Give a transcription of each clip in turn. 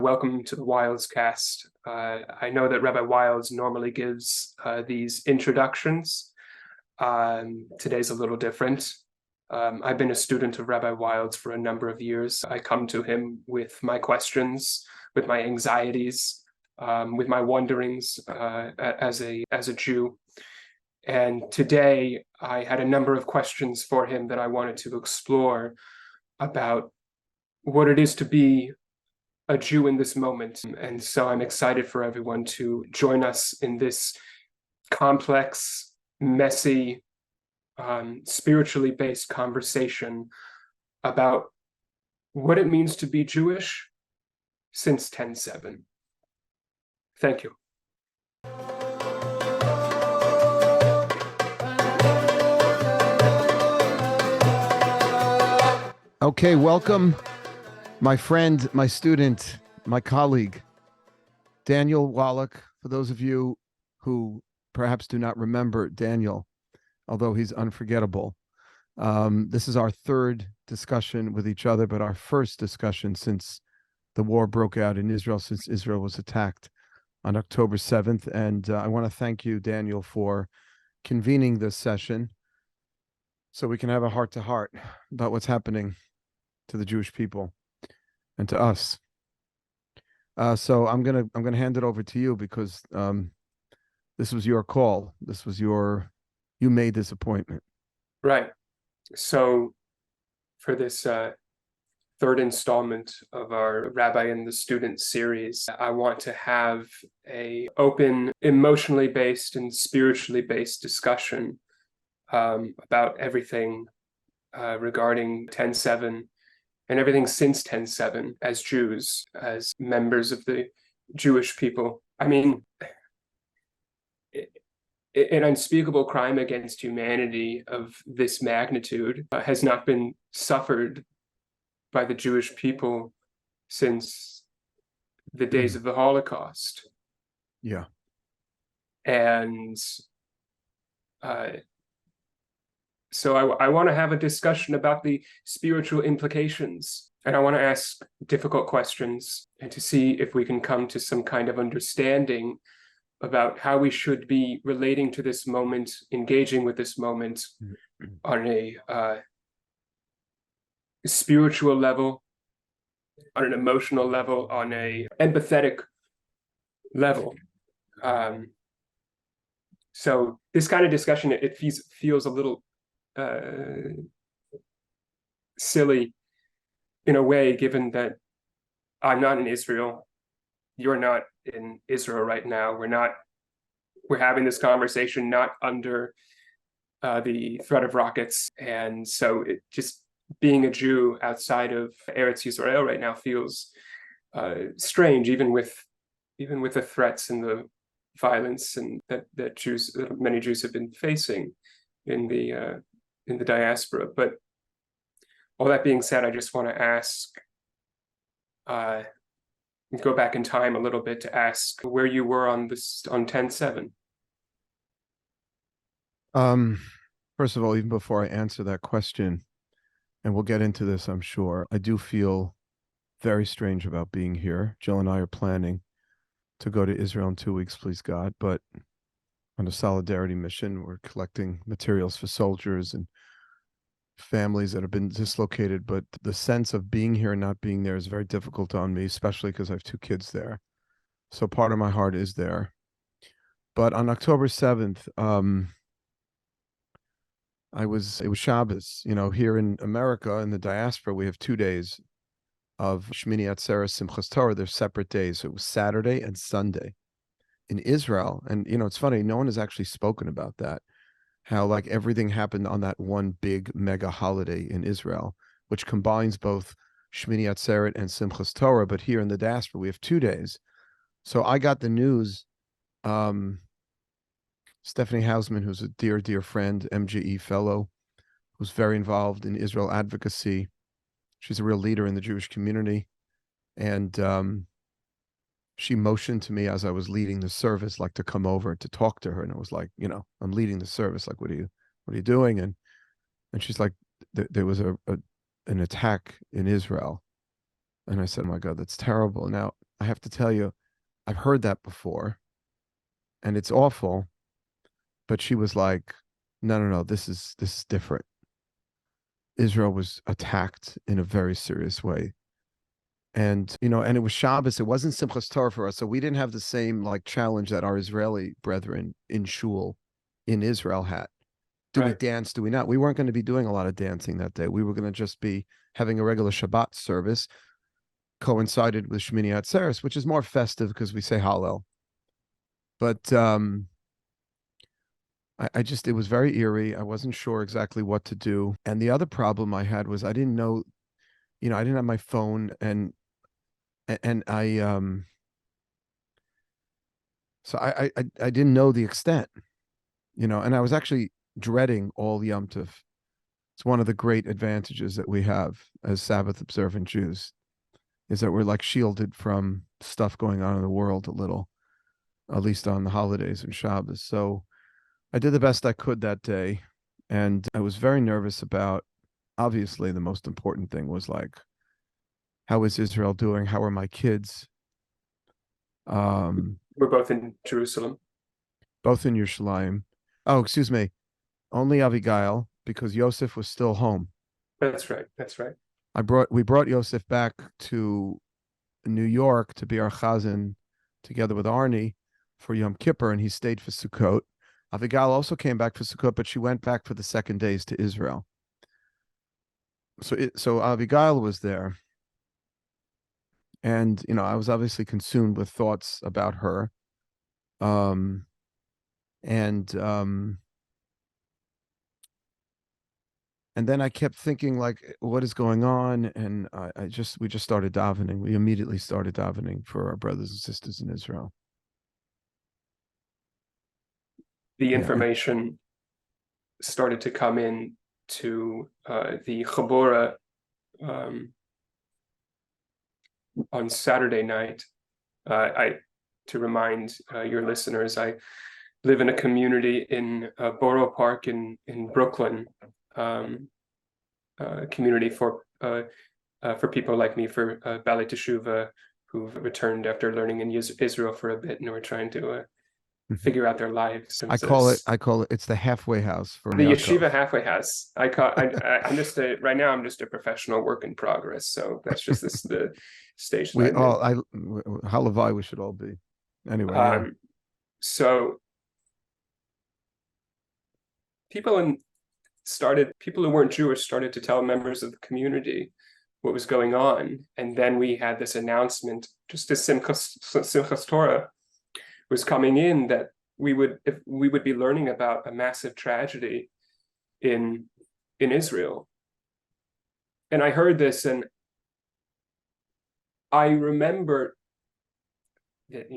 Welcome to the Wildescast. I know that Rabbi Wildes normally gives these introductions. Today's a little different. I've been a student of Rabbi Wildes for a number of years. I come to him with my questions, with my anxieties, with my wonderings as a Jew. And today I had a number of questions for him that I wanted to explore about what it is to be a Jew in this moment. And so I'm excited for everyone to join us in this complex, messy, spiritually based conversation about what it means to be Jewish since 10/7. Thank you. Okay, welcome, my friend, my student, my colleague, Daniel Wallach. For those of you who perhaps do not remember Daniel, although he's unforgettable, this is our third discussion with each other, but our first discussion since the war broke out in Israel, since Israel was attacked on October 7th. And I want to thank you, Daniel, for convening this session so we can have a heart-to-heart about what's happening to the Jewish people and to us. So I'm gonna hand it over to you because this was your call. This was you made this appointment. Right. So for this third installment of our Rabbi and the Student series, I want to have an open, emotionally based and spiritually based discussion about everything regarding 10/7 and everything since 10/7 as Jews, as members of the Jewish people. I mean, an unspeakable crime against humanity of this magnitude has not been suffered by the Jewish people since the days of the Holocaust. Yeah. And so I want to have a discussion about the spiritual implications, and I want to ask difficult questions and to see if we can come to some kind of understanding about how we should be relating to this moment, engaging with this moment on a spiritual level, on an emotional level, on a empathetic level. So this kind of discussion, it feels a little silly in a way, given that I'm not in Israel, you're not in Israel right now. We're having this conversation not under the threat of rockets, and so it just being a Jew outside of Eretz Yisrael right now feels strange, even with the threats and the violence and that many Jews have been facing in the diaspora. But all that being said, I just want to ask, go back in time a little bit to ask where you were on 10/7. First of all, even before I answer that question, and we'll get into this, I'm sure, I do feel very strange about being here. Jill and I are planning to go to Israel in 2 weeks, please God, but on a solidarity mission. We're collecting materials for soldiers and families that have been dislocated, but the sense of being here and not being there is very difficult on me, especially because I have 2 kids there. So part of my heart is there. But on October 7th, it was Shabbos. You know, here in America, in the diaspora, we have 2 days of Shmini Atzeret, Simchas Torah. They're separate days. So it was Saturday and Sunday. In Israel, and you know, it's funny, no one has actually spoken about that, how like everything happened on that one big mega holiday in Israel, which combines both Shmini Atzeret and Simchas Torah. But here in the diaspora, we have 2 days. So I got the news. Stephanie Hausman, who's a dear friend, MGE fellow, who's very involved in Israel advocacy. She's a real leader in the Jewish community. And she motioned to me as I was leading the service, like to come over to talk to her. And I was like, you know, I'm leading the service. Like, what are you doing? And she's like, there was an attack in Israel. And I said, oh my God, that's terrible. Now, I have to tell you, I've heard that before and it's awful. But she was like, no, this is different. Israel was attacked in a very serious way. And, and it was Shabbos. It wasn't Simchas Torah for us. So we didn't have the same like challenge that our Israeli brethren in shul in Israel had. Do we Right. dance? Do we not? We weren't going to be doing a lot of dancing that day. We were going to just be having a regular Shabbat service, coincided with Shmini Atzeres, which is more festive because we say Hallel. But I just, it was very eerie. I wasn't sure exactly what to do. And the other problem I had was I didn't know, I didn't have my phone and I didn't know the extent, and I was actually dreading all Yom Tov. It's one of the great advantages that we have as Sabbath observant Jews is that we're like shielded from stuff going on in the world a little, at least on the holidays and Shabbos. So I did the best I could that day. And I was very nervous about, obviously, the most important thing was like, how is Israel doing? How are my kids? We're both in Jerusalem. Both in Yerushalayim. Oh, excuse me. Only Abigail, because Yosef was still home. That's right. That's right. We brought Yosef back to New York to be our chazan together with Arnie for Yom Kippur, and he stayed for Sukkot. Abigail also came back for Sukkot, but she went back for the second days to Israel. So Abigail was there. And, I was obviously consumed with thoughts about her. And then I kept thinking, like, what is going on? And we just started davening. We immediately started davening for our brothers and sisters in Israel. The information started to come in to the Chabura on Saturday night. To remind your listeners, I live in a community in Borough Park in Brooklyn, a community for people like me, for Balei Teshuvah, who've returned after learning in Israel for a bit, and who are trying to figure out their lives. I call it. It's the halfway house for the Yaakov. yeshiva halfway house. I'm just right now. I'm just a professional work in progress. So that's just the stage. We Halavai, we should all be. Anyway, so people who weren't Jewish started to tell members of the community what was going on, and then we had this announcement, just as Simchas Torah was coming in, that we would be learning about a massive tragedy in Israel. And I heard this, and I remember that,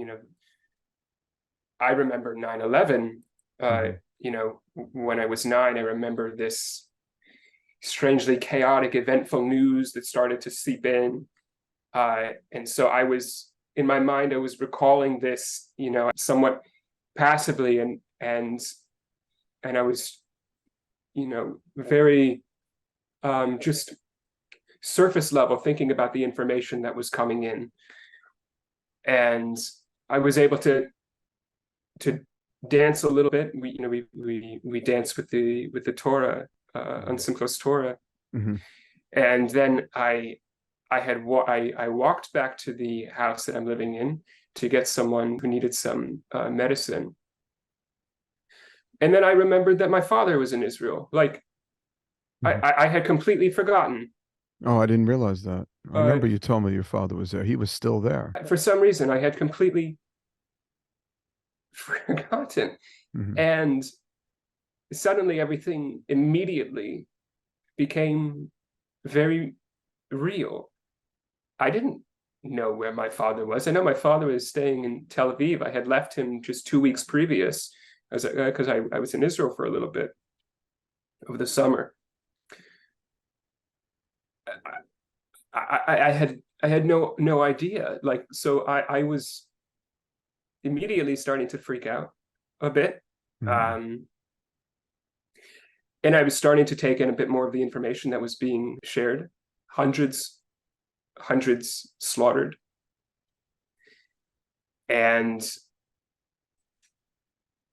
I remember 9/11. When I was 9, I remember this strangely chaotic, eventful news that started to seep in, and so in my mind, I was recalling this, somewhat passively, and I was, very just surface level, thinking about the information that was coming in, and I was able to dance a little bit. We danced with the Torah on Simchas Torah, and then I walked back to the house that I'm living in to get someone who needed some medicine. And then I remembered that my father was in Israel. Like, I had completely forgotten. Oh, I didn't realize that. I remember you told me your father was there. He was still there. For some reason, I had completely forgotten. And suddenly everything immediately became very real. I didn't know where my father was. I know my father was staying in Tel Aviv. I had left him just 2 weeks previous, because I was in Israel for a little bit over the summer. I had no idea. Like, so I was immediately starting to freak out a bit. And I was starting to take in a bit more of the information that was being shared. Hundreds slaughtered. And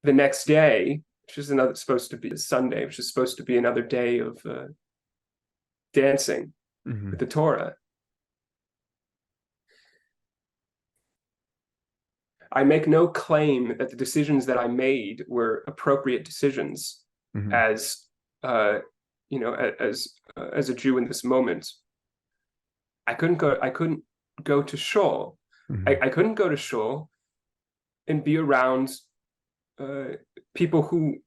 the next day, which is supposed to be Sunday, which is supposed to be another day of dancing with the Torah, I make no claim that the decisions that I made were appropriate decisions as as a Jew in this moment. I couldn't go to shul. I couldn't go to shul and be around people who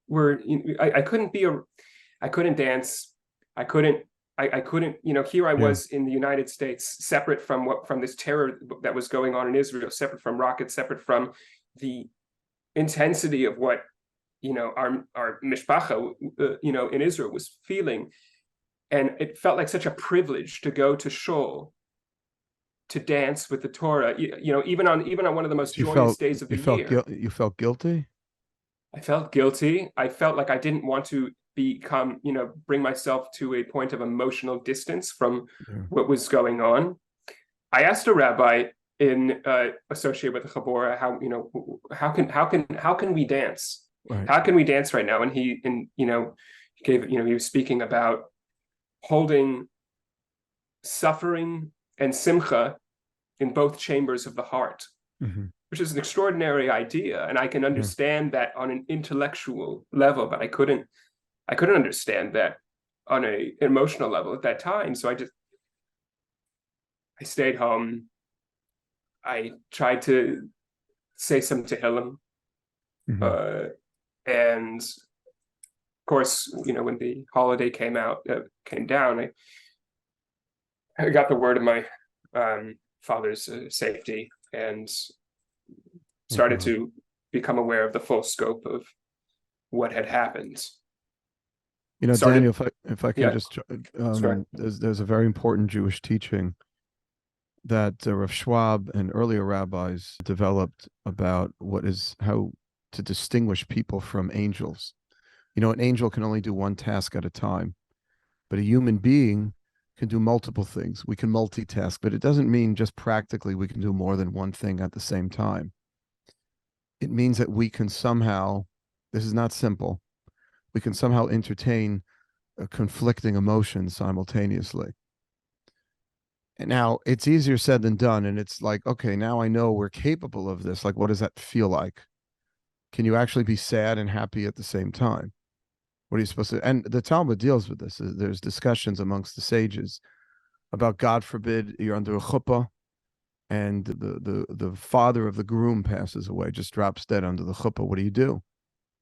were. I couldn't dance. I couldn't. Here I was in the United States, separate from this terror that was going on in Israel, separate from rockets, separate from the intensity of what our mishpacha in Israel was feeling. And it felt like such a privilege to go to shul, to dance with the Torah, even on one of the most joyous days of the year. You felt guilty? I felt guilty. I felt like I didn't want to bring myself to a point of emotional distance from what was going on. I asked a rabbi associated with the Chabora, how can we dance? Right. How can we dance right now? And he was speaking about holding suffering and simcha in both chambers of the heart, which is an extraordinary idea. And I can understand that on an intellectual level, but I couldn't understand that on an emotional level at that time. So I stayed home. I tried to say some Tehillim. And of course, when the holiday came down, I got the word of my father's safety and started to become aware of the full scope of what had happened. Daniel, if I can just, there's a very important Jewish teaching that Rav Schwab and earlier rabbis developed about how to distinguish people from angels. An angel can only do one task at a time, but a human being can do multiple things. We can multitask, but it doesn't mean just practically we can do more than one thing at the same time. It means that we can somehow, this is not simple, we can somehow entertain conflicting emotions simultaneously. And now it's easier said than done. And it's like, okay, now I know we're capable of this. Like, what does that feel like? Can you actually be sad and happy at the same time? What are you supposed to? And the Talmud deals with this. There's discussions amongst the sages about, God forbid, you're under a chuppah and the father of the groom passes away, just drops dead under the chuppah. What do you do?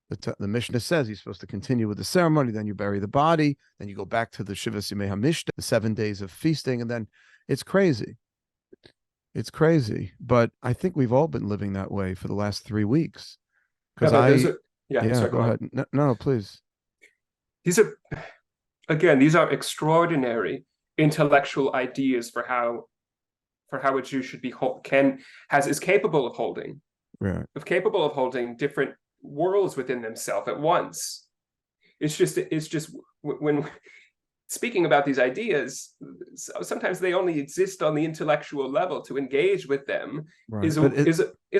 The Mishnah says you're supposed to continue with the ceremony, then you bury the body, then you go back to the Shivas Yimei HaMishta, the 7 days of feasting, and then it's crazy. It's crazy. But I think we've all been living that way for the last 3 weeks. Because go ahead. No, please. These are extraordinary intellectual ideas for how a Jew should be is capable of holding. Right. Capable of holding different worlds within themselves at once. It's just when speaking about these ideas, sometimes they only exist on the intellectual level. To engage with them is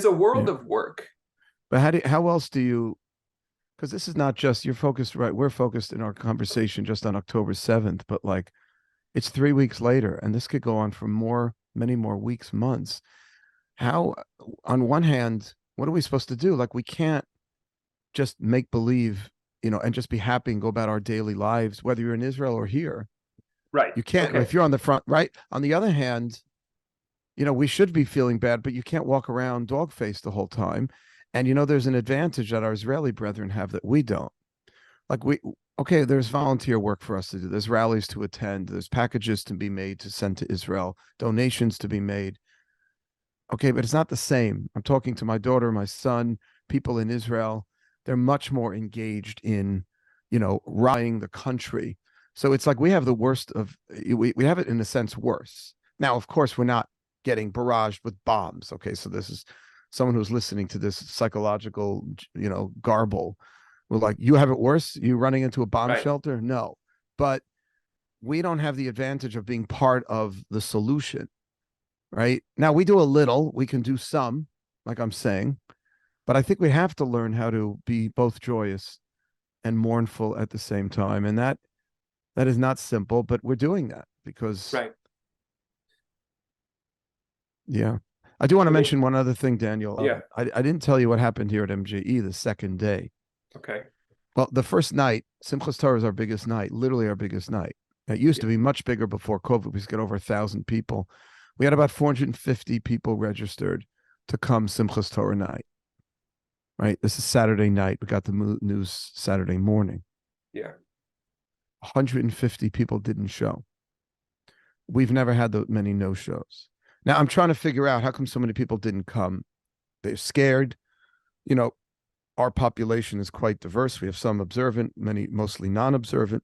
a world of work. But how else do you? Because this is not just, you're focused, right? We're focused in our conversation just on October 7th, but like it's 3 weeks later, and this could go on for many more weeks, months. How, on one hand, what are we supposed to do? Like, we can't just make believe, and just be happy and go about our daily lives, whether you're in Israel or here. Right. You can't, if you're on the front, right? On the other hand, we should be feeling bad, but you can't walk around dog-faced the whole time. And, there's an advantage that our Israeli brethren have that we don't. Like there's volunteer work for us to do. There's rallies to attend. There's packages to be made to send to Israel, donations to be made. Okay, but it's not the same. I'm talking to my daughter, my son, people in Israel. They're much more engaged in, rallying the country. So it's like we have the worst of, we have it in a sense worse. Now, of course, we're not getting barraged with bombs. Okay, so this is someone who's listening to this psychological, garble. We're like, you have it worse? You running into a bomb shelter? No. But we don't have the advantage of being part of the solution, right? Now, we do a little. We can do some. like I'm saying, but I think we have to learn how to be both joyous and mournful at the same time. And that is not simple, but we're doing that because, Right. yeah. I do want to For me, mention one other thing, Daniel. yeah. I didn't tell you what happened here at MJE the second day. Okay. Well, the first night, Simchas Torah is our biggest night, literally our biggest night. It used Yeah. to be much bigger before COVID. We used to get over 1,000 people. We had about 450 people registered to come Simchas Torah night. Right? This is Saturday night. We got the news Saturday morning. Yeah. 150 people didn't show. We've never had that many no-shows. Now, I'm trying to figure out how come so many people didn't come. They're scared. You know, our population is quite diverse. We have some observant, many mostly non-observant,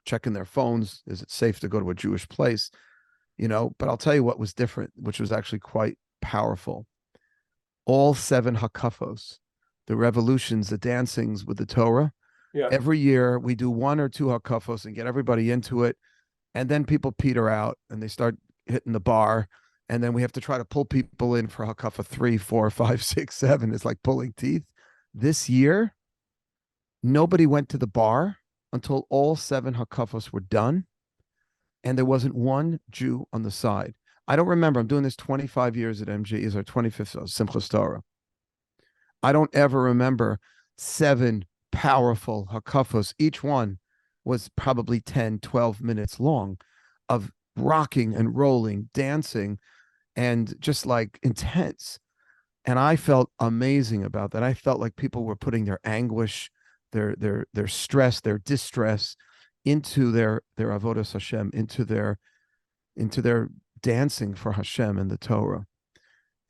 checking their phones. Is it safe to go to a Jewish place? You know, but I'll tell you what was different, which was actually quite powerful. All 7 hakafos, the revolutions, the dancings with the Torah. Yeah. Every year we do 1 or 2 hakafos and get everybody into it. And then people peter out and they start hitting the bar. And then we have to try to pull people in for hakafa 3, 4, 5, 6, 7. It's like pulling teeth. This year, nobody went to the bar until all 7 hakafos were done. And there wasn't one Jew on the side. I don't remember. I'm doing this 25 years at MJ. Is our 25th Simchas Torah. I don't ever remember 7 powerful hakafos. Each one was probably 10, 12 minutes long of rocking and rolling, dancing, and just like intense. And I felt amazing about that. I felt like people were putting their anguish, their stress, their distress into their avodas Hashem, into their dancing for Hashem and the Torah.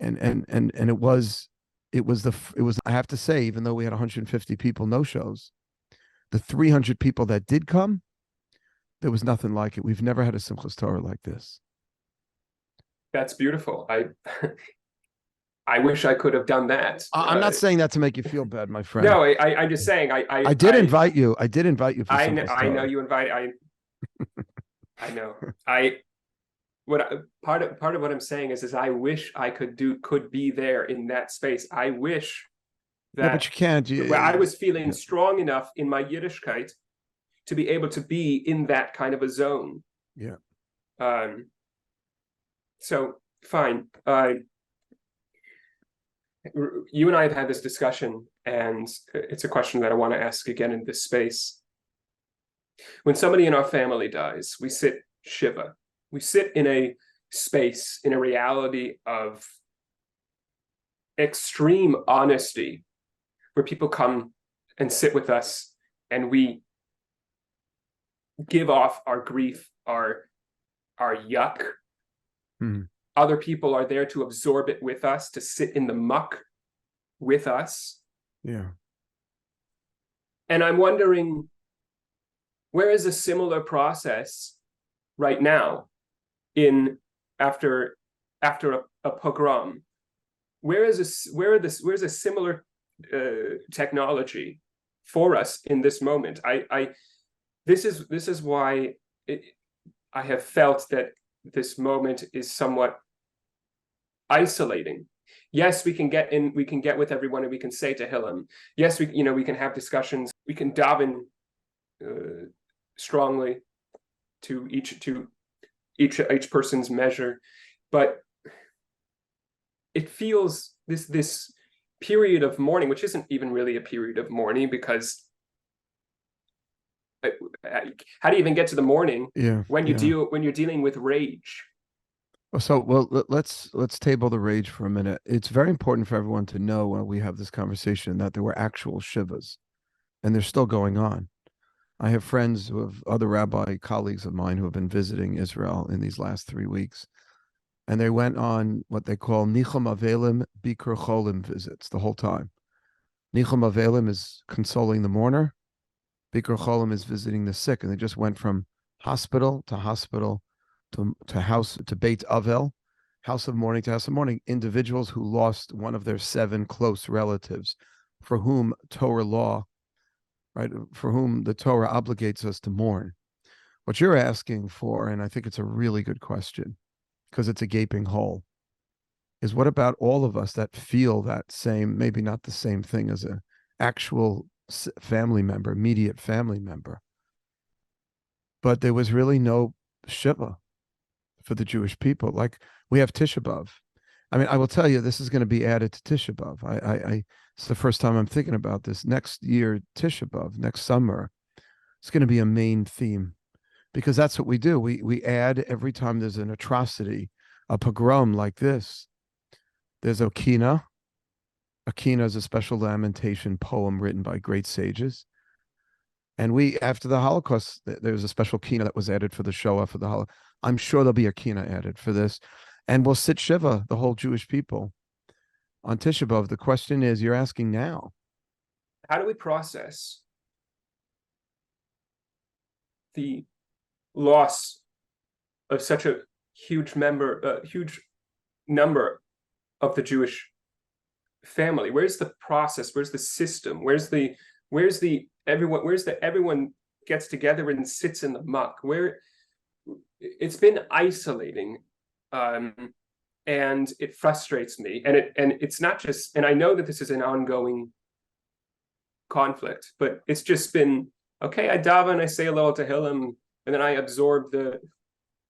And it was I have to say, even though we had 150 people no shows, the 300 people that did come, there was nothing like it. We've never had a Simchas Torah like this. That's beautiful. I wish I could have done that. I'm not saying that to make you feel bad, my friend. No, I'm just saying I did invite you. I did invite you for Simchas Torah. I know you invite. I know. Part of what I'm saying is I wish I could be there in that space. I wish that. Yeah, but you can't. Where I was feeling strong enough in my Yiddishkeit to be able to be in that kind of a zone. Yeah. So fine. You and I have had this discussion, and it's a question that I want to ask again in this space. When somebody in our family dies, we sit Shiva. We sit in a space, in a reality of extreme honesty, where people come and sit with us, and we give off our grief, our yuck. Hmm. Other people are there to absorb it with us, to sit in the muck with us. Yeah. And I'm wondering, where is a similar process right now after a pogrom? Where's a similar technology for us in this moment? This is why I have felt that this moment is somewhat isolating. Yes, we can get with everyone and we can say Tehillim. Yes, we can have discussions. We can daven strongly to each person's measure, but it feels this period of mourning, which isn't even really a period of mourning, because how do you even get to the mourning when you're dealing with rage? So, let's table the rage for a minute. It's very important for everyone to know when we have this conversation that there were actual shivas, and they're still going on. I have friends who have other rabbi colleagues of mine who have been visiting Israel in these last 3 weeks, and they went on what they call Nichum Avelim Bikur Cholim visits the whole time. Nichum Avelim is consoling the mourner. Bikur Cholim is visiting the sick, and they just went from hospital to hospital to house to Beit Avel, house of mourning to house of mourning. Individuals who lost one of their 7 close relatives, for whom Torah law, right, for whom the Torah obligates us to mourn. What you're asking for, and I think it's a really good question, because it's a gaping hole. is what about all of us that feel that same, maybe not the same thing as a actual family member, immediate family member, but there was really no Shiva for the Jewish people. Like we have Tisha B'Av. I mean, I will tell you, this is going to be added to Tisha B'Av. It's the first time I'm thinking about this. Next year, Tisha B'Av, next summer, it's going to be a main theme because that's what we do. We add every time there's an atrocity, a pogrom like this. There's Okina. Okina is a special lamentation poem written by great sages. And we, after the Holocaust, there's a special kina that was added for the Shoah, for the Holocaust. I'm sure there'll be a kina added for this. And we'll sit Shiva, the whole Jewish people, on Tisha B'Av. The question is, you're asking now. How do we process the loss of such a huge number of the Jewish family? Where's the process? Where's the system? Where's the everyone gets together and sits in the muck? Where it's been isolating, and it frustrates me. And it's not just, and I know that this is an ongoing conflict, but it's just been, okay, I daven, I say a little Tehillim, and then I absorb the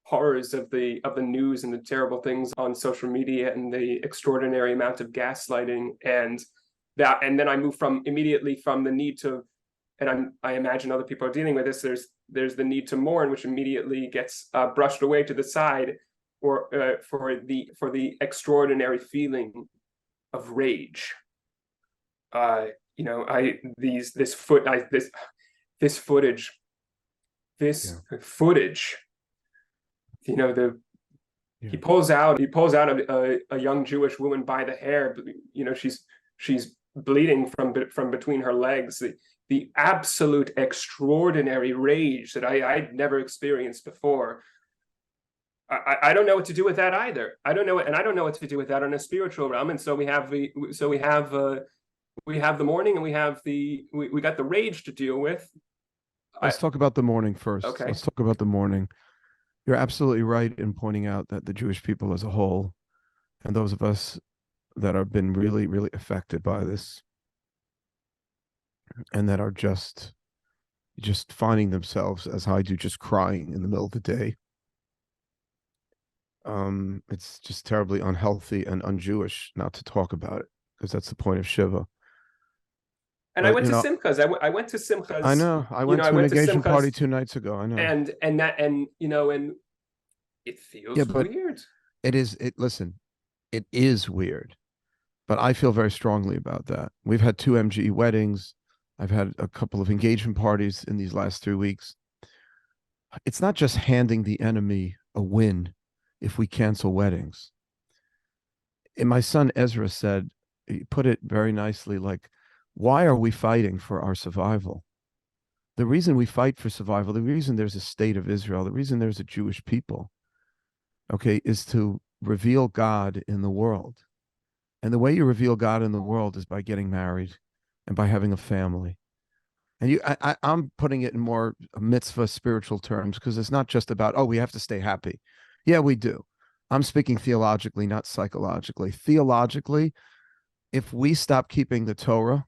horrors of the news and the terrible things on social media and the extraordinary amount of gaslighting, and then I move immediately from the need to, and I imagine other people are dealing with this, there's the need to mourn, which immediately gets brushed away to the side, or for the extraordinary feeling of rage. This footage, he pulls out a young Jewish woman by the hair, she's bleeding from between her legs. The absolute extraordinary rage that I'd never experienced before. I don't know what to do with that either. I don't know what to do with that on a spiritual realm. And so we have the mourning, and we got the rage to deal with. Let's talk about the mourning first. Okay. Let's talk about the mourning. You're absolutely right in pointing out that the Jewish people as a whole, and those of us that have been really, really affected by this, and that are just finding themselves, as I do, just crying in the middle of the day. It's just terribly unhealthy and un-Jewish not to talk about it, because that's the point of Shiva. And but, I went to Simchas. I went to Simchas. I know. I went to an engagement party 2 nights ago. I know. And it feels weird. Listen, it is weird, but I feel very strongly about that. We've had 2 MGE weddings. I've had a couple of engagement parties in these last 3 weeks. It's not just handing the enemy a win if we cancel weddings. And my son Ezra said, he put it very nicely, like, why are we fighting for our survival? The reason we fight for survival, the reason there's a state of Israel, the reason there's a Jewish people, okay, is to reveal God in the world. And the way you reveal God in the world is by getting married and by having a family. And I'm putting it in more mitzvah spiritual terms, because it's not just about, we have to stay happy. Yeah, we do. I'm speaking theologically, not psychologically. Theologically, if we stop keeping the Torah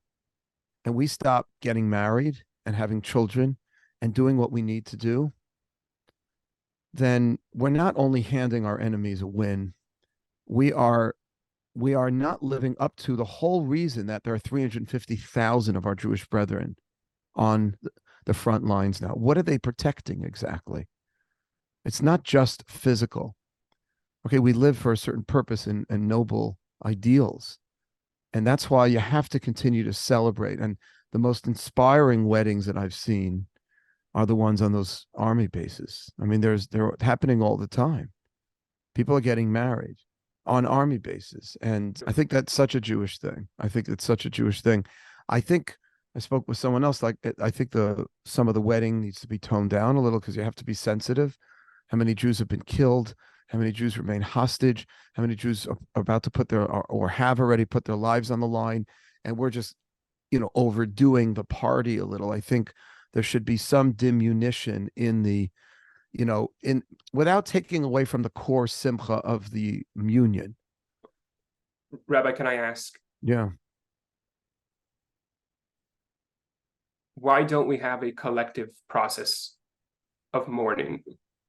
and we stop getting married and having children and doing what we need to do, then we're not only handing our enemies a win, we are not living up to the whole reason that there are 350,000 of our Jewish brethren on the front lines now. What are they protecting exactly? It's not just physical. Okay, we live for a certain purpose and noble ideals. And that's why you have to continue to celebrate. And the most inspiring weddings that I've seen are the ones on those army bases. I mean, they're happening all the time. People are getting married on army bases. And I think that's such a Jewish thing. I think I spoke with someone else, like, I think some of the wedding needs to be toned down a little, because you have to be sensitive. How many Jews have been killed? How many Jews remain hostage? How many Jews are about to put or have already put their lives on the line? And we're just, overdoing the party a little. I think there should be some diminution in the, without taking away from the core simcha of the union. Rabbi, can I ask, Yeah. why don't we have a collective process of mourning?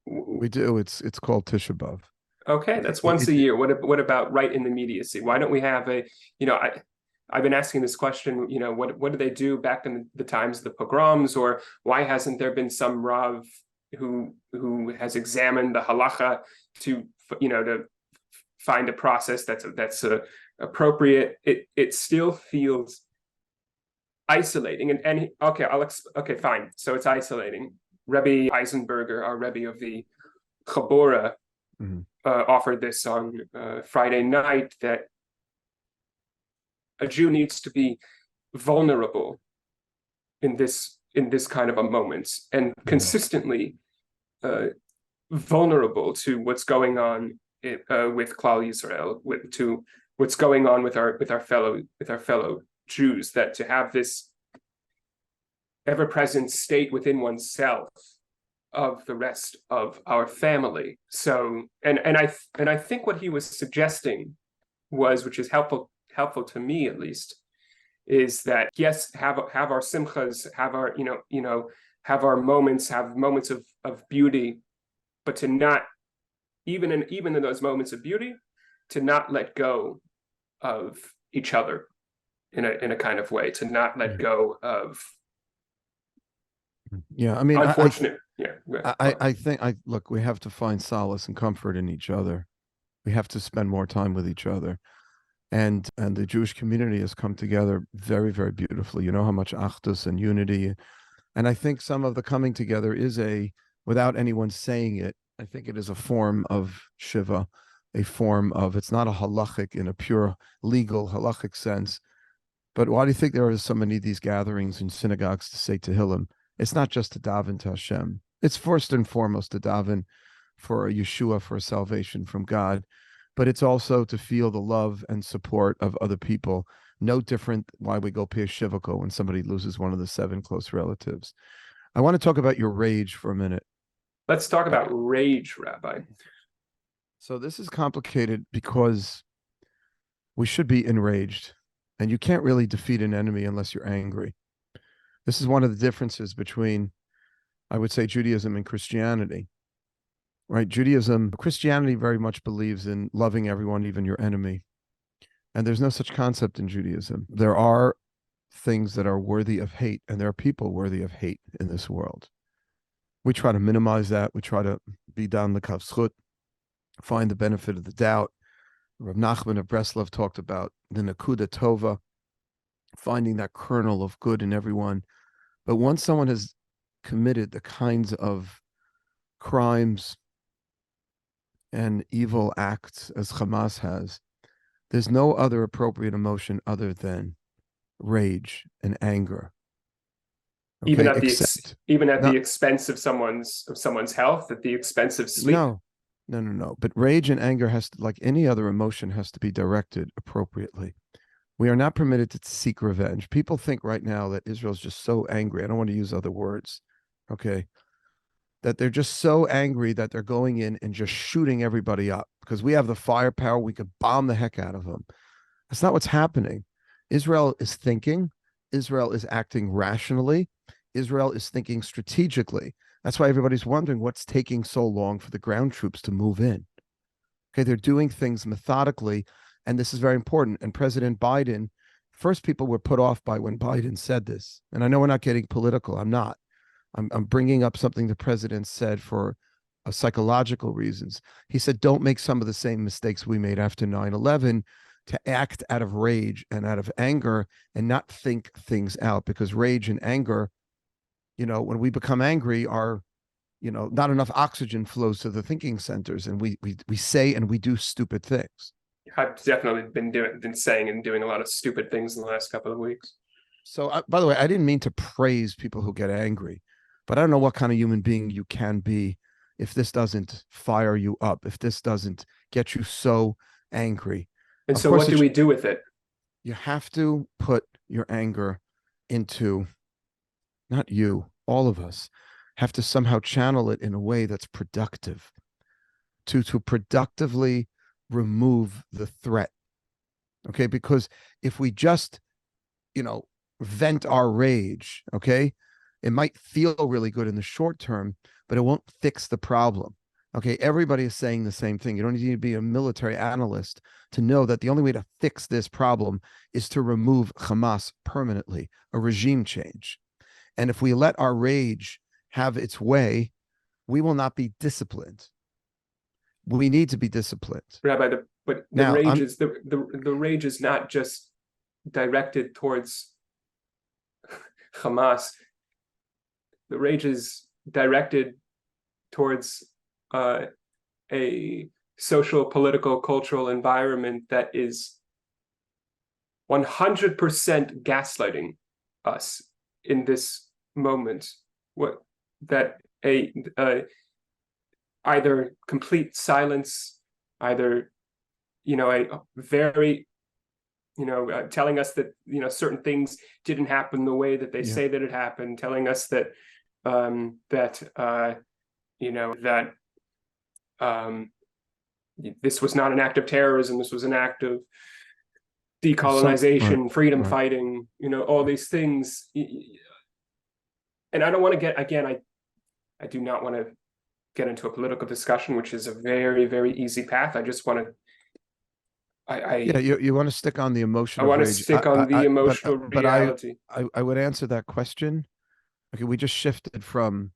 We do. It's called Tisha B'Av. Okay, that's once a year. What about right in the immediacy? Why don't we have a, I've been asking this question, what did they do back in the times of the pogroms, or why hasn't there been some Rav who has examined the halacha to find a process that's appropriate? It still feels isolating, okay, fine. So it's isolating. Rebbe Eisenberger, our Rebbe of the Chabora, offered this on Friday night, that a Jew needs to be vulnerable in this kind of a moment, and consistently vulnerable to what's going on with Klal Yisrael, to what's going on with our fellow Jews, that to have this ever-present state within oneself of the rest of our family. So, and I think what he was suggesting was, which is helpful to me at least, is that yes, have our simchas, have our have our moments, have moments of beauty, but to not, even in those moments of beauty, to not let go of each other in a kind of way, to not let go of. Yeah, I mean, unfortunate. I think look, we have to find solace and comfort in each other. We have to spend more time with each other. And the Jewish community has come together very, very beautifully. You know how much achdus and unity. And I think some of the coming together is without anyone saying it, I think it is a form of Shiva, a form of, it's not a halachic in a pure legal halachic sense. But why do you think there are so many of these gatherings in synagogues to say Tehillim? It's not just to daven to Hashem. It's first and foremost to daven for a Yeshua, for a salvation from God. But it's also to feel the love and support of other people. No different why we go pay shivako when somebody loses one of the 7 close relatives. I want to talk about your rage for a minute. Let's talk about rage, Rabbi. So this is complicated because we should be enraged, and you can't really defeat an enemy unless you're angry. This is one of the differences between, I would say, Judaism and Christianity. Right? Christianity very much believes in loving everyone, even your enemy. And there's no such concept in Judaism. There are things that are worthy of hate, and there are people worthy of hate in this world. We try to minimize that. We try to be down the kavschut, find the benefit of the doubt. Rav Nachman of Breslov talked about the nakuda tova, finding that kernel of good in everyone. But once someone has committed the kinds of crimes and evil acts as Hamas has, there's no other appropriate emotion other than rage and anger. Okay? Even at the expense of someone's health, at the expense of sleep. No. But rage and anger has to, like any other emotion, has to be directed appropriately. We are not permitted to seek revenge. People think right now that Israel's just so angry. I don't want to use other words. Okay. That they're just so angry that they're going in and just shooting everybody up because we have the firepower. We could bomb the heck out of them. That's not what's happening. Israel is thinking. Israel is acting rationally. Israel is thinking strategically. That's why everybody's wondering what's taking so long for the ground troops to move in. Okay, they're doing things methodically, and this is very important. And President Biden, first people were put off by when Biden said this. And I know we're not getting political. I'm not. I'm bringing up something the president said for psychological reasons. He said, don't make some of the same mistakes we made after 9/11, to act out of rage and out of anger and not think things out, because rage and anger, when we become angry, not enough oxygen flows to the thinking centers, and we say and we do stupid things. I've definitely been saying and doing a lot of stupid things in the last couple of weeks. So, by the way, I didn't mean to praise people who get angry, but I don't know what kind of human being you can be if this doesn't fire you up, if this doesn't get you so angry. And so what do we do with it? You have to put your anger into, not you, all of us have to somehow channel it in a way that's productive, to productively remove the threat Okay, because if we just, vent our rage, okay, it might feel really good in the short term, but it won't fix the problem. Okay, everybody is saying the same thing. You don't need to be a military analyst to know that the only way to fix this problem is to remove Hamas permanently, a regime change. And if we let our rage have its way, we will not be disciplined. We need to be disciplined. Rabbi, but the Now, rage is the rage is not just directed towards Hamas. The rage is directed towards a social, political, cultural environment that is 100% gaslighting us in this moment. Either complete silence, either a very telling us that certain things didn't happen the way that they say that it happened, telling us that this was not an act of terrorism, this was an act of decolonization, freedom fighting, all these things. And I don't want to get, again, I do not want to get into a political discussion, which is a very, very easy path. I just want to you want to stick on the emotion. I want to stick on the emotional reality. I would answer that question. Okay, we just shifted from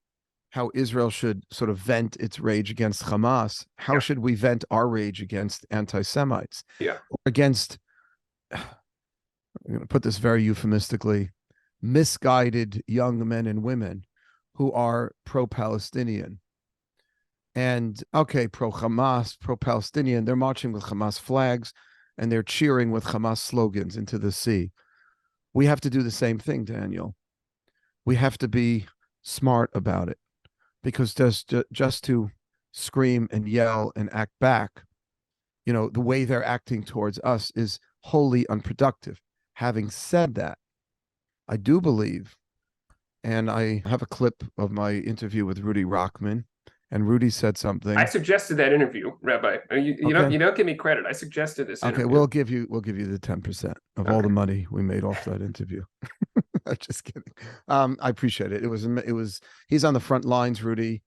how Israel should sort of vent its rage against Hamas. How should we vent our rage against anti-Semites? Yeah. Or against, I'm going to put this very euphemistically, misguided young men and women who are pro-Palestinian. And okay, pro-Hamas, pro-Palestinian, they're marching with Hamas flags and they're cheering with Hamas slogans into the sea. We have to do the same thing, Daniel. We have to be smart about it, because just to scream and yell and act back, the way they're acting towards us is wholly unproductive. Having said that, I do believe, and I have a clip of my interview with Rudy Rockman, and Rudy said something. I suggested that interview, Rabbi. You don't give me credit. I suggested this interview. Okay, we'll give you the 10% of all the money we made off that interview. I'm just kidding. I appreciate it. It was he's on the front lines, Rudy,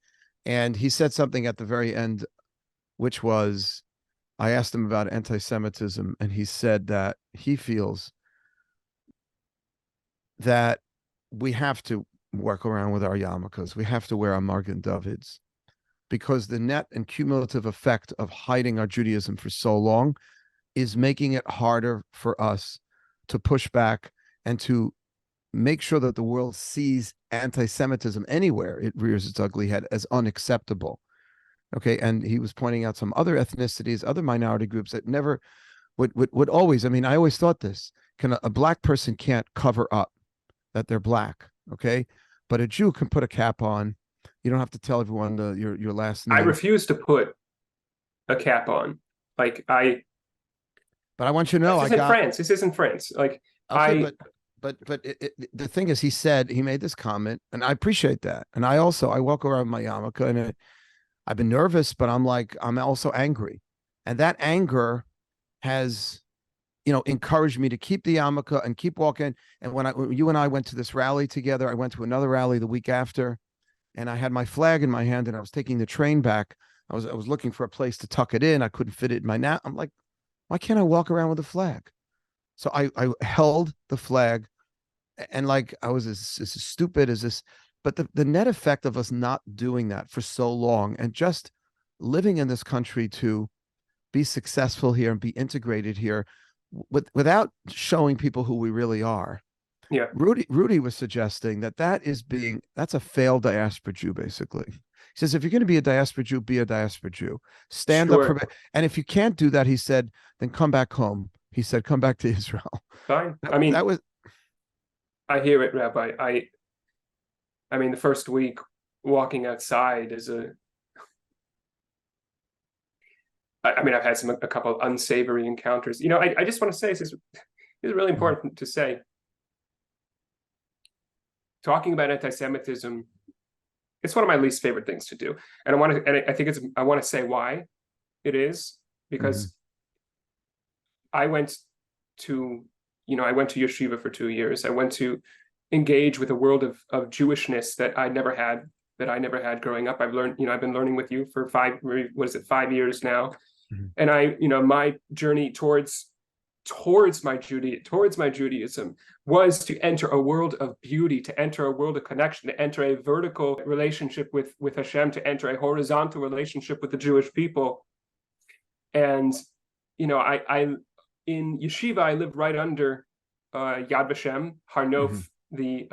and he said something at the very end, which was, I asked him about anti-Semitism, and he said that he feels that we have to work around with our yarmulkes. We have to wear our Magen Davids, because the net and cumulative effect of hiding our Judaism for so long is making it harder for us to push back and to make sure that the world sees anti-Semitism anywhere it rears its ugly head as unacceptable. Okay, and he was pointing out some other ethnicities, other minority groups that never would always, I always thought this, a black person can't cover up that they're black, okay? But a Jew can put a cap on. You don't have to tell everyone your last name. I refuse to put a cap on. But I want you to know, This isn't France. Okay, but the thing is, he made this comment, and I appreciate that. And I walk around my yarmulke, and I've been nervous, but I'm also angry, and that anger has, encouraged me to keep the yarmulke and keep walking. And when you and I went to this rally together, I went to another rally the week after, and I had my flag in my hand, and I was taking the train back. I was looking for a place to tuck it in. I couldn't fit it in my nap. I'm like, why can't I walk around with a flag? So I held the flag, and I was as stupid as this. But the net effect of us not doing that for so long and just living in this country to be successful here and be integrated here without showing people who we really are. Yeah. Rudy was suggesting that's a failed diaspora Jew, basically. He says, if you're going to be a diaspora Jew, be a diaspora Jew. Stand up for, and if you can't do that, he said, then come back home. He said, come back to Israel. Fine. I hear it, Rabbi. The first week walking outside is I've had a couple of unsavory encounters. I just want to say, this is really important to say. Talking about anti-Semitism, it's one of my least favorite things to do. And I want to say why it is, because I went to, I went to yeshiva for 2 years. I went to engage with a world of Jewishness that I never had growing up. I've learned, I've been learning with you for 5 years now. Mhm. And my journey towards my Judaism was to enter a world of beauty, to enter a world of connection, to enter a vertical relationship with Hashem, to enter a horizontal relationship with the Jewish people. And I in yeshiva, I lived right under Yad Vashem, Har Nof, the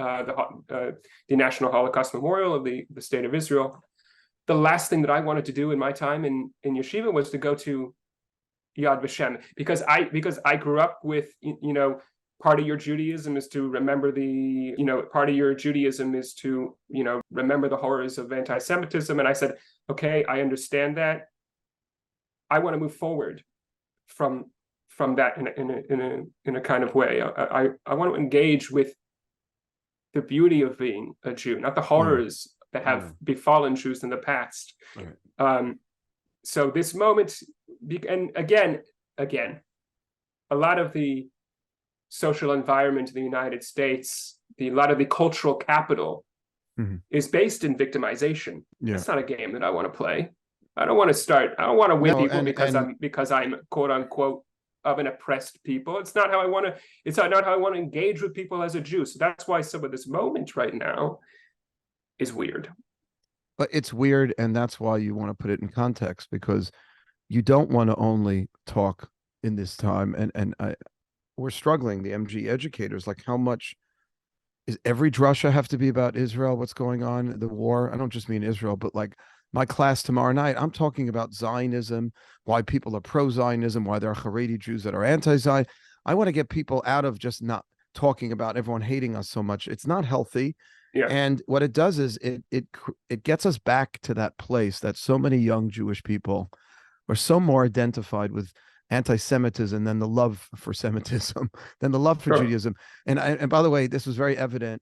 National Holocaust Memorial of the State of Israel. The last thing that I wanted to do in my time in yeshiva was to go to Yad Vashem, because I grew up with, part of your Judaism is to remember remember the horrors of anti-Semitism. And I said, okay, I understand that. I want to move forward from that in a kind of way. I want to engage with the beauty of being a Jew, not the horrors that have befallen Jews in the past. Right. So this moment, and again, a lot of the social environment in the United States, a lot of the cultural capital is based in victimization. Yeah. It's not a game that I want to play. I don't want to win people because I'm quote unquote of an oppressed people. It's not how I want to engage with people as a Jew. So that's why some of this moment right now is weird. But it's weird, and that's why you want to put it in context, because you don't want to only talk in this time. And we're struggling, the MG educators, like how much is every drasha have to be about Israel, what's going on, the war? I don't just mean Israel, but like my class tomorrow night, I'm talking about Zionism, why people are pro-Zionism, why there are Haredi Jews that are anti-Zion. I want to get people out of just not talking about everyone hating us so much. It's not healthy. Yeah. And what it does is it gets us back to that place that so many young Jewish people are so more identified with anti-Semitism than the love for Semitism, than the love for Judaism. And by the way, this was very evident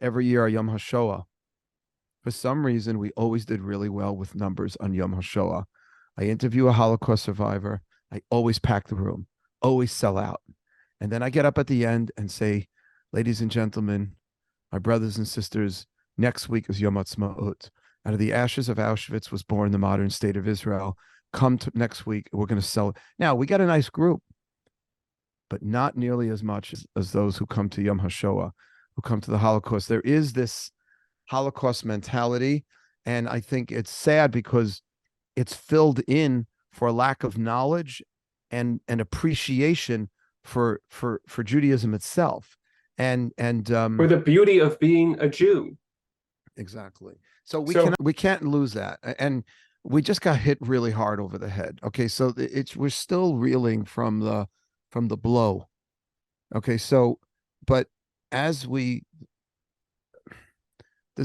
every year at Yom HaShoah. For some reason, we always did really well with numbers on Yom HaShoah. I interview a Holocaust survivor. I always pack the room, always sell out. And then I get up at the end and say, ladies and gentlemen, my brothers and sisters, next week is Yom Ha'atzmaut. Out of the ashes of Auschwitz was born the modern state of Israel. Come to next week, we're going to sell it. Now, we got a nice group, but not nearly as much as those who come to Yom HaShoah, who come to the Holocaust. There is this Holocaust mentality, and I think it's sad because it's filled in for lack of knowledge and appreciation for Judaism itself. And for the beauty of being a Jew. Exactly. So we can't lose that. And we just got hit really hard over the head. Okay, so we're still reeling from the blow. Okay, so but there's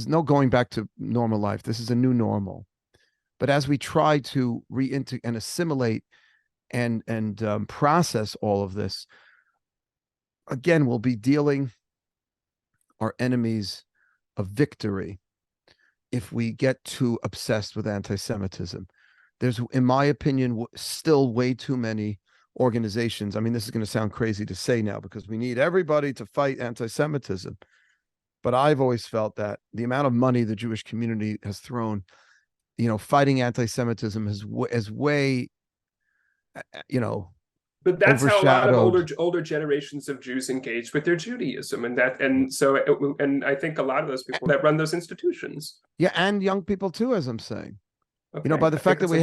no going back to normal life. This is a new normal. But as we try to reintegrate and assimilate and process all of this, again, we'll be dealing our enemies a victory if we get too obsessed with anti-Semitism. There's, in my opinion, still way too many organizations. I mean, this is going to sound crazy to say now because we need everybody to fight anti-Semitism. But I've always felt that the amount of money the Jewish community has thrown, fighting anti-Semitism is way, But that's how a lot of older generations of Jews engaged with their Judaism, and I think a lot of those people that run those institutions. Yeah, and young people too, as I'm saying. Okay. By the fact that we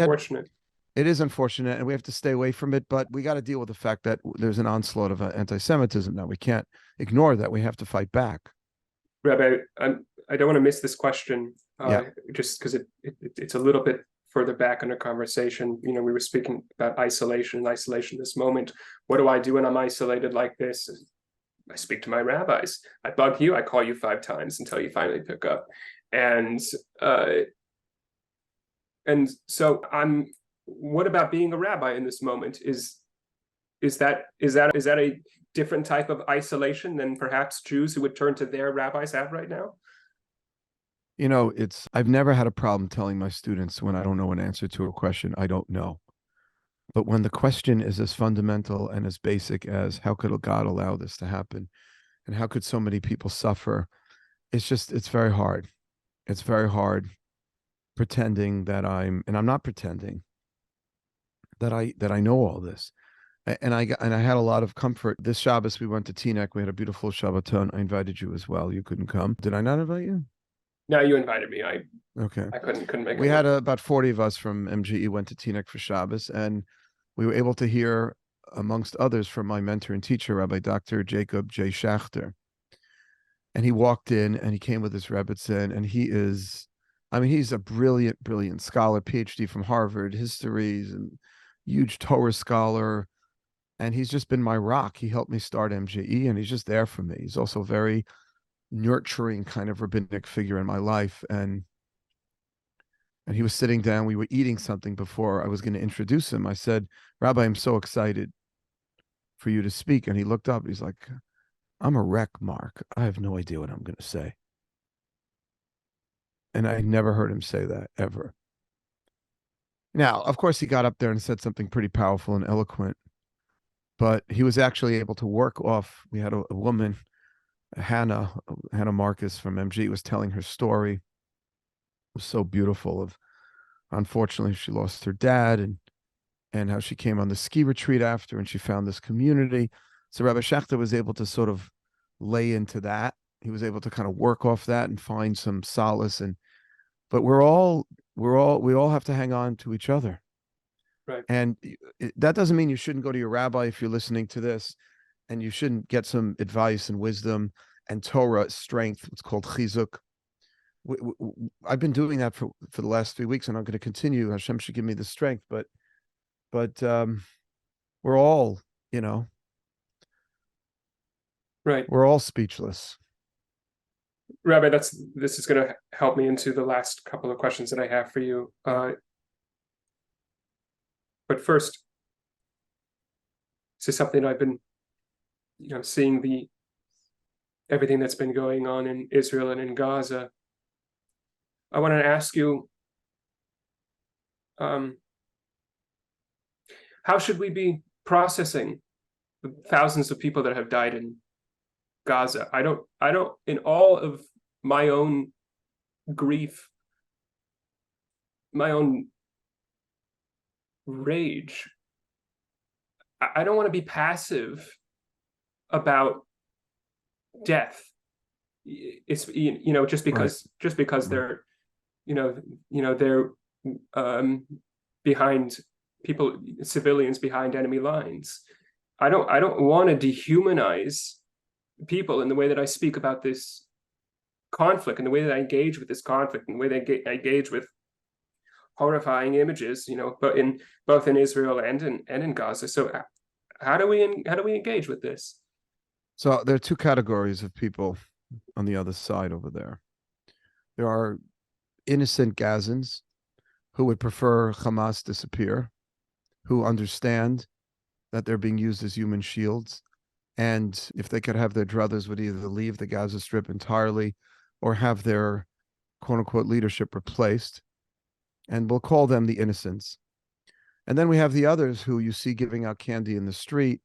it is unfortunate, and we have to stay away from it. But we got to deal with the fact that there's an onslaught of anti-Semitism now. We can't ignore that. We have to fight back. Rabbi, I don't want to miss this question, just because it's a little bit further back in the conversation. We were speaking about isolation this moment. What do I do when I'm isolated like this? I speak to my rabbis. I bug you. I call you 5 times until you finally pick up. And so what about being a rabbi in this moment? Is that a different type of isolation than perhaps Jews who would turn to their rabbis have right now? I've never had a problem telling my students when I don't know an answer to a question, I don't know. But when the question is as fundamental and as basic as how could God allow this to happen? And how could so many people suffer? It's very hard. It's very hard pretending that and I'm not pretending that I know all this. And I had a lot of comfort. This Shabbos we went to Teaneck. We had a beautiful Shabbaton. I invited you as well. You couldn't come. Did I not invite you? No, you invited me. Okay. I couldn't make it We had work. about 40 of us from MGE went to Teaneck for Shabbos, and we were able to hear, amongst others, from my mentor and teacher, Rabbi Dr. Jacob J. Schachter. And he walked in and he came with his Rebbitzin, and he's a brilliant, brilliant scholar, PhD from Harvard, histories, and huge Torah scholar. And he's just been my rock. He helped me start MGE, and he's just there for me. He's also a very nurturing kind of rabbinic figure in my life. And he was sitting down. We were eating something before I was going to introduce him. I said, Rabbi, I'm so excited for you to speak. And he looked up. He's like, I'm a wreck, Mark. I have no idea what I'm going to say. And I never heard him say that ever. Now, of course, he got up there and said something pretty powerful and eloquent, but he was actually able to work off. We had a woman, Hannah Marcus from MG, was telling her story. It was so beautiful of, unfortunately, she lost her dad and how she came on the ski retreat after and she found this community. So Rabbi Schachter was able to sort of lay into that. He was able to kind of work off that and find some solace. But we all have to hang on to each other. Right. And that doesn't mean you shouldn't go to your rabbi if you're listening to this, and you shouldn't get some advice and wisdom and Torah strength. It's called chizuk. I've been doing that for the last 3 weeks, and I'm going to continue. Hashem should give me the strength, but we're all, Right. we're all speechless. Rabbi, this is going to help me into the last couple of questions that I have for you. But first, this is something I've been, seeing everything that's been going on in Israel and in Gaza. I want to ask you, how should we be processing the thousands of people that have died in Gaza? I don't, in all of my own grief, my own rage, I don't want to be passive about death. It's, just because they're, they're behind people, civilians behind enemy lines. I don't want to dehumanize people in the way that I speak about this conflict, and the way that I engage with this conflict, and the way that I engage with horrifying images, but both in Israel and in Gaza. So how do we engage with this? So there are two categories of people on the other side over there. There are innocent Gazans who would prefer Hamas disappear, who understand that they're being used as human shields. And if they could have their druthers, would either leave the Gaza Strip entirely or have their quote unquote leadership replaced. And we'll call them the innocents. And then we have the others who you see giving out candy in the street.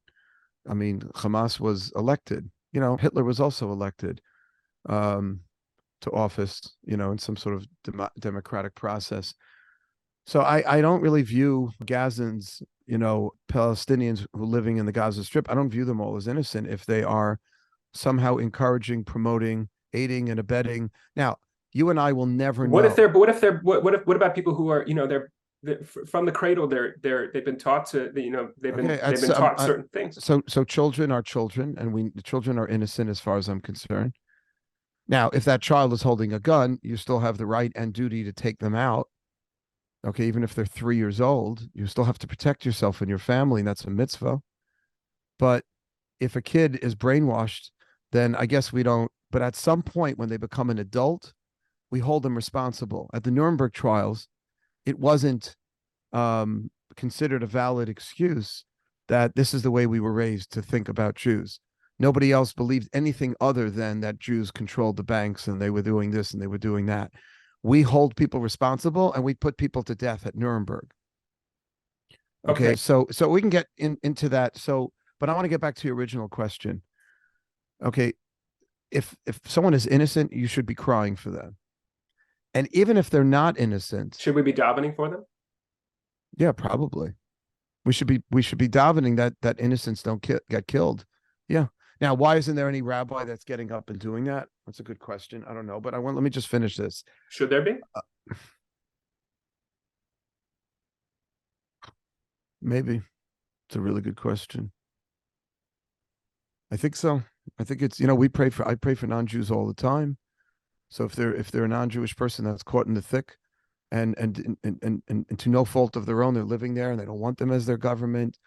I mean, Hamas was elected. Hitler was also elected to office, in some sort of democratic process. So I don't really view Gazans, Palestinians who are living in the Gaza Strip, I don't view them all as innocent if they are somehow encouraging, promoting, aiding, and abetting. Now, you and I will never know. What about people who are, they're from the cradle, they've been taught to, they've been taught certain things. So children are children, and the children are innocent as far as I'm concerned. Now, if that child is holding a gun, you still have the right and duty to take them out. Okay, even if they're 3 years old, you still have to protect yourself and your family, and that's a mitzvah. But if a kid is brainwashed, then I guess we don't. But at some point when they become an adult, we hold them responsible. At the Nuremberg trials, it wasn't considered a valid excuse that this is the way we were raised to think about Jews. Nobody else believed anything other than that Jews controlled the banks and they were doing this and they were doing that. We hold people responsible, and we put people to death at Nuremberg. Okay, Okay. so we can get into that. So, but I want to get back to your original question. Okay, if someone is innocent, you should be crying for them. And even if they're not innocent, Should we be davening for them? yeah, probably. We should be davening that innocents don't get killed. Yeah. Now, why isn't there any rabbi that's getting up and doing that? That's a good question. I don't know, but let me just finish this. Should there be? Maybe it's a really good question. I think so. I think it's I pray for non-Jews all the time. So if they're a non-Jewish person that's caught in the thick and to no fault of their own, they're living there and they don't want them as their government.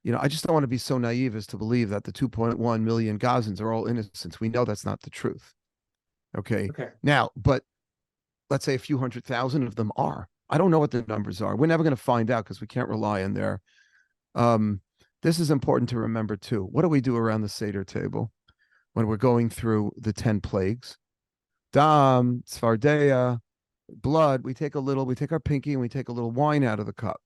I just don't want to be so naive as to believe that the 2.1 million Gazans are all innocents. We know that's not the truth. Okay. Okay. Now, but let's say a few 100,000 of them are. I don't know what the numbers are. We're never going to find out because we can't rely on their. This is important to remember too. What do we do around the Seder table when we're going through the 10 plagues? Dam, Tzfardeya, blood. We take our pinky and we take a little wine out of the cup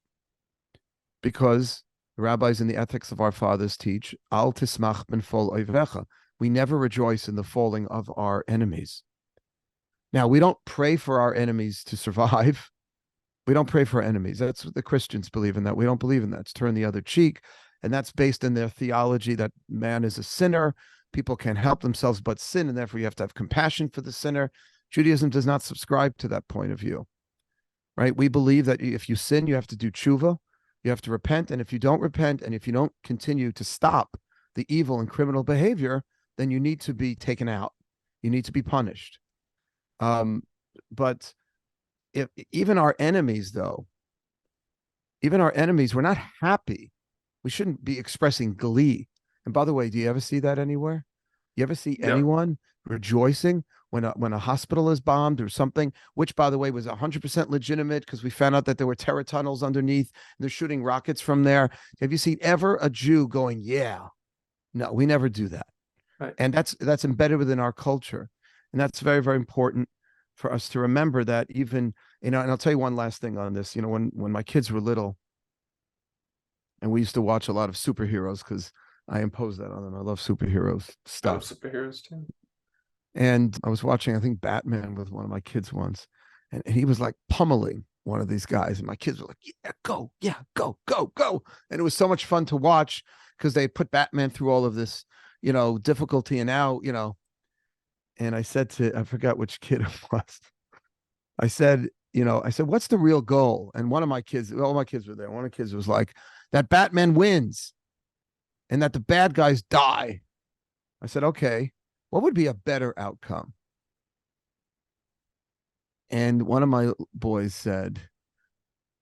because the rabbis in the ethics of our fathers teach, Al tismach ben fol oivecha. We never rejoice in the falling of our enemies. Now, we don't pray for our enemies to survive. We don't pray for our enemies. That's what the Christians believe in that. We don't believe in that. It's turn the other cheek. And that's based in their theology that man is a sinner. People can't help themselves but sin, and therefore you have to have compassion for the sinner. Judaism does not subscribe to that point of view, right? We believe that if you sin, you have to do tshuva. You have to repent. And if you don't repent, and if you don't continue to stop the evil and criminal behavior, then you need to be taken out. You need to be punished. But if even our enemies, though, we're not happy. We shouldn't be expressing glee. And by the way, do you ever see that anywhere? You ever see anyone rejoicing when a hospital is bombed or something, which, by the way, was 100% legitimate because we found out that there were terror tunnels underneath. And they're shooting rockets from there. Have you seen ever a Jew going, yeah? No, we never do that. Right. And that's embedded within our culture. And that's very, very important for us to remember that even, and I'll tell you one last thing on this. When my kids were little, and we used to watch a lot of superheroes because I imposed that on them. I love superheroes stuff. I love superheroes too. And I was watching, I think, Batman with one of my kids once, and he was like pummeling one of these guys, and my kids were like, yeah, go, go. And it was so much fun to watch because they put Batman through all of this, difficulty. And now, and I forgot which kid it was. I said, what's the real goal? And one of my kids, all my kids were there. One of the kids was like, that Batman wins and that the bad guys die. I said, okay, what would be a better outcome? And one of my boys said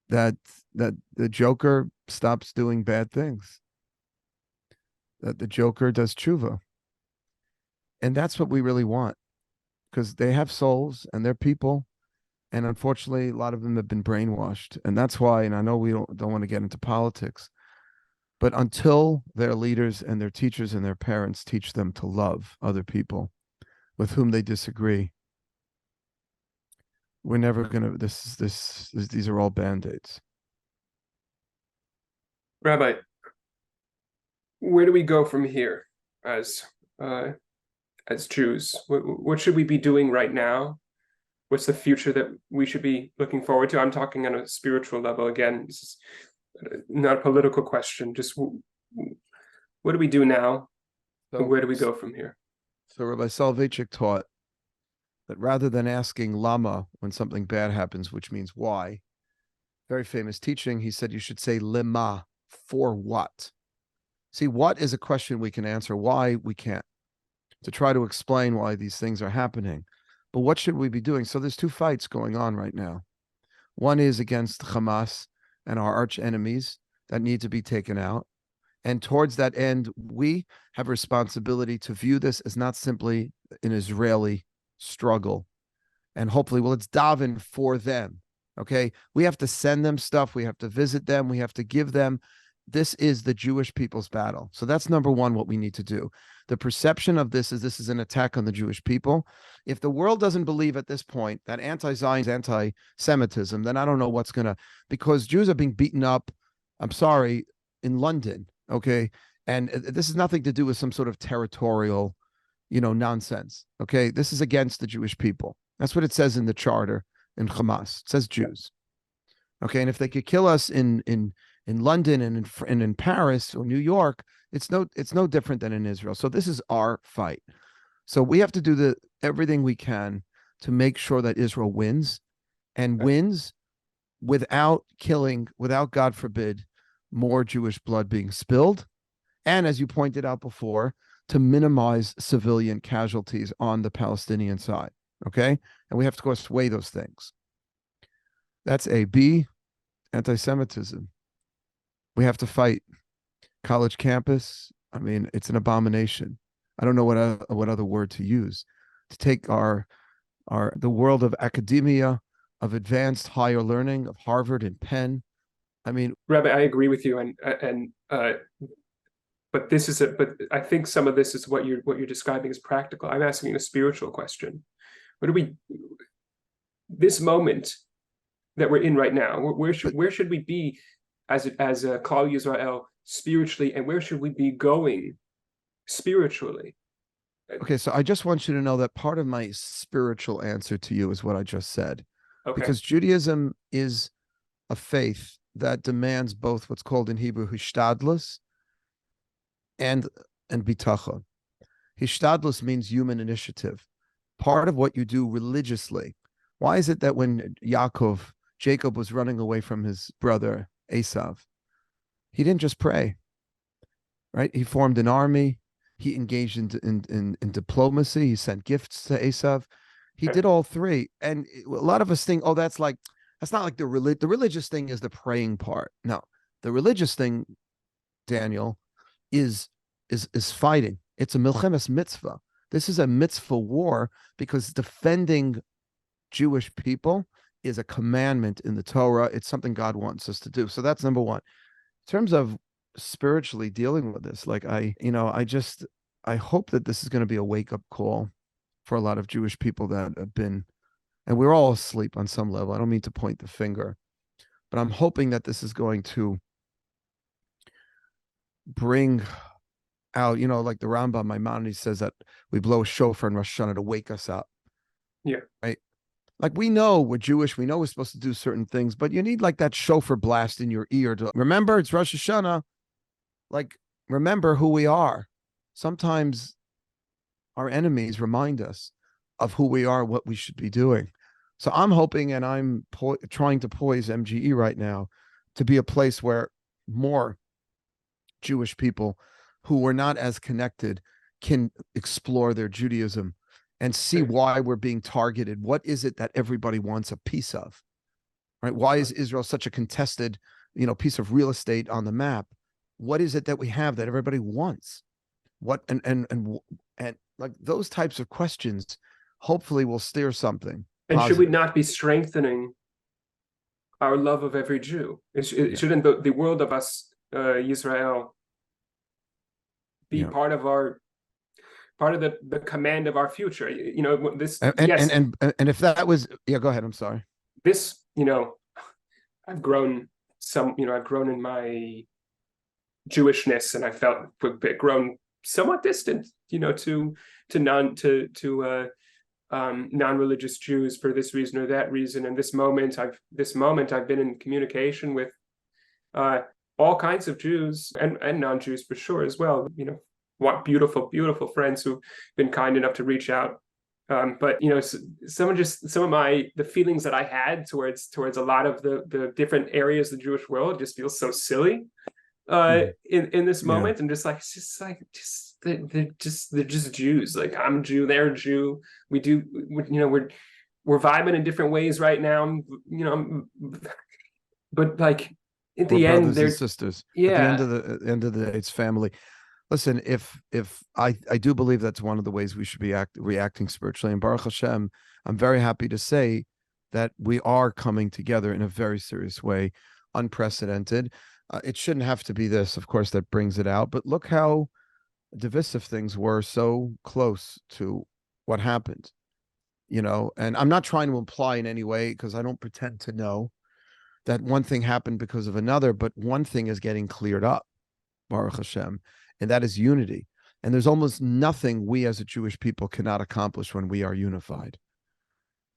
that the Joker stops doing bad things, that the Joker does tshuva. And that's what we really want, because they have souls and they're people. And unfortunately, a lot of them have been brainwashed. And that's why, and I know we don't want to get into politics, but until their leaders and their teachers and their parents teach them to love other people with whom they disagree, we're never going to, these are all Band-Aids. Rabbi, where do we go from here as Jews? What should we be doing right now? What's the future that we should be looking forward to? I'm talking on a spiritual level. Again, this is not a political question. Just what do we do now? And where do we go from here? So Rabbi Soloveitchik taught that rather than asking lama when something bad happens, which means why, very famous teaching, he said you should say lema, for what? See, what is a question we can answer. Why we can't. To try to explain why these things are happening. But what should we be doing? So there's two fights going on right now. One is against Hamas and our arch enemies that need to be taken out. And towards that end, we have a responsibility to view this as not simply an Israeli struggle. And hopefully, it's daven for them. Okay. We have to send them stuff. We have to visit them. We have to give them. This is the Jewish people's battle. So that's number one, what we need to do. The perception of this is an attack on the Jewish people. If the world doesn't believe at this point that anti-Zionism is anti-Semitism, then I don't know what's going to, because Jews are being beaten up I'm sorry, in London, okay? And this has nothing to do with some sort of territorial, nonsense, okay? This is against the Jewish people. That's what it says in the charter in Hamas. It says Jews, okay? And if they could kill us in London and in Paris or New York, it's no different than in Israel. So this is our fight. So we have to do everything we can to make sure that Israel wins and wins without killing, without, God forbid, more Jewish blood being spilled. And as you pointed out before, to minimize civilian casualties on the Palestinian side. Okay. And we have to, of course, weigh those things. That's A. B, anti-Semitism. We have to fight. College campus, I mean, it's an abomination. I don't know what other word to use. To take the world of academia, of advanced higher learning, of Harvard and Penn. I mean, Rabbi, I agree with you, but but I think some of this is what you're describing is practical. I'm asking a spiritual question. This moment that we're in right now, where should we be as a Klal Yisrael spiritually, and where should we be going spiritually? Okay, so I just want you to know that part of my spiritual answer to you is what I just said. Okay. Because Judaism is a faith that demands both what's called in Hebrew hishtadlus and bitachon. Hishtadlus means human initiative. Part of what you do religiously. Why is it that when Jacob was running away from his brother Esav, he didn't just pray, right? He formed an army. He engaged in diplomacy. He sent gifts to Esav. He did all three. And a lot of us think, oh, that's not like the religious thing is the praying part. No, the religious thing, Daniel, is fighting. It's a milchemes mitzvah. This is a mitzvah war because defending Jewish people is a commandment in the Torah. It's something God wants us to do. So that's number one. In terms of spiritually dealing with this, like I hope that this is going to be a wake-up call for a lot of Jewish people that have been, and we're all asleep on some level. I don't mean to point the finger, but I'm hoping that this is going to bring out, like the Rambam Maimonides says that we blow a shofar in Rosh Hashanah to wake us up. Yeah. Right. Like we know we're Jewish, we know we're supposed to do certain things, but you need like that shofar blast in your ear to remember it's Rosh Hashanah. Like, remember who we are. Sometimes our enemies remind us of who we are, what we should be doing. So I'm hoping, and I'm trying to poise MGE right now to be a place where more Jewish people who were not as connected can explore their Judaism and see why we're being targeted. What is it that everybody wants a piece of? Right? Why is Israel such a contested, piece of real estate on the map? What is it that we have that everybody wants? What and like those types of questions hopefully will steer something. And positive. Should we not be strengthening our love of every Jew? Shouldn't the world of us, Israel, be part of the command of our future? This and if that was go ahead. I'm sorry. This, I've grown in my Jewishness, and I felt grown somewhat distant, to non-religious Jews for this reason or that reason. And this moment I've been in communication with all kinds of Jews and non-Jews for sure as well. What beautiful friends who've been kind enough to reach out. But some of the feelings that I had towards a lot of the different areas of the Jewish world just feels so silly in this moment. And they're just Jews. Like, I'm Jew, they're Jew. We're vibing in different ways right now, but like at the end, they're sisters. At the end of the day, it's family. Listen, if I do believe that's one of the ways we should be reacting spiritually, and Baruch Hashem, I'm very happy to say that we are coming together in a very serious way, unprecedented. It shouldn't have to be this, of course, that brings it out. But look how divisive things were so close to what happened, And I'm not trying to imply in any way, because I don't pretend to know, that one thing happened because of another, but one thing is getting cleared up, Baruch Hashem, and that is unity. And there's almost nothing we as a Jewish people cannot accomplish when we are unified.